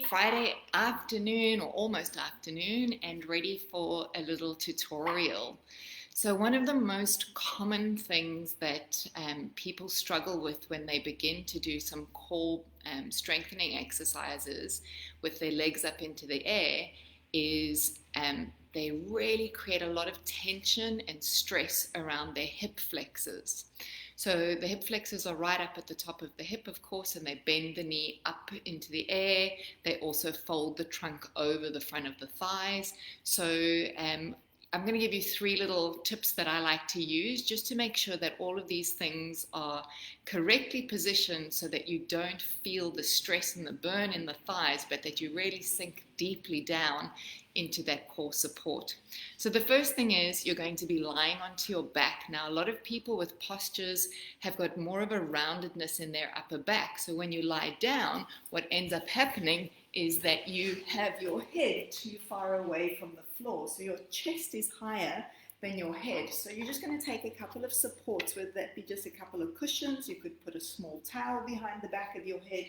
Friday afternoon or almost afternoon and ready for a little tutorial. So one of the most common things that people struggle with when they begin to do some core strengthening exercises with their legs up into the air is they really create a lot of tension and stress around their hip flexors. So the hip flexors are right up at the top of the hip, of course, and they bend the knee up into the air. They also fold the trunk over the front of the thighs. So I'm going to give you three little tips that I like to use just to make sure that all of these things are correctly positioned so that you don't feel the stress and the burn in the thighs, but that you really sink deeply down into that core support. So the first thing is you're going to be lying onto your back. Now, a lot of people with postures have got more of a roundedness in their upper back. So when you lie down, what ends up happening is that you have your head too far away from the floor. So your chest is higher than your head. So you're just going to take a couple of supports, whether that be just a couple of cushions. You could put a small towel behind the back of your head,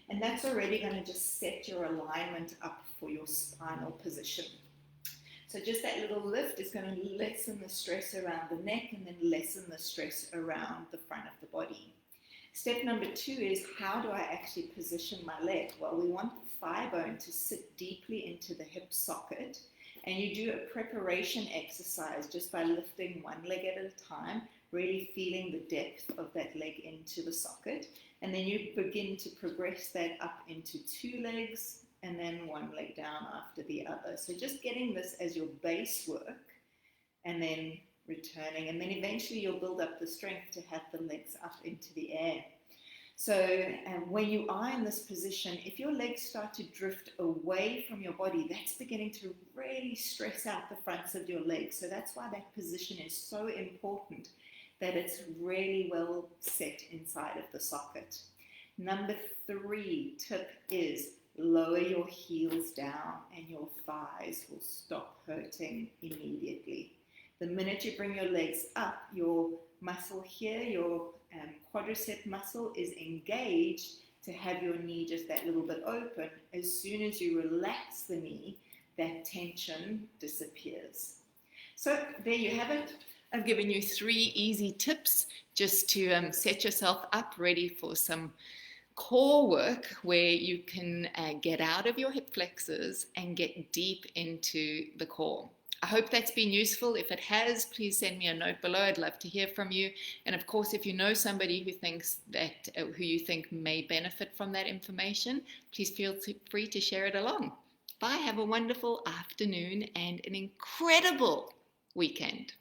and that's already going to just set your alignment up for your spinal position. So just that little lift is going to lessen the stress around the neck and then lessen the stress around the front of the body. Step number 2 is, how do I actually position my leg? Well, we want the thigh bone to sit deeply into the hip socket, and you do a preparation exercise just by lifting one leg at a time, really feeling the depth of that leg into the socket, and then you begin to progress that up into 2 legs and then 1 leg down after the other. So just getting this as your base work and then returning, and then eventually you'll build up the strength to have the legs up into the air. So when you are in this position, if your legs start to drift away from your body, that's beginning to really stress out the fronts of your legs. So that's why that position is so important, that it's really well set inside of the socket. Number 3 tip is lower your heels down and your thighs will stop hurting immediately. The minute you bring your legs up, your muscle here, your quadricep muscle is engaged to have your knee just that little bit open. As soon as you relax the knee, that tension disappears. So there you have it. I've given you 3 easy tips just to set yourself up ready for some core work where you can get out of your hip flexors and get deep into the core. I hope that's been useful. If it has, please send me a note below. I'd love to hear from you. And of course, if you know somebody who you think may benefit from that information, please feel free to share it along. Bye. Have a wonderful afternoon and an incredible weekend.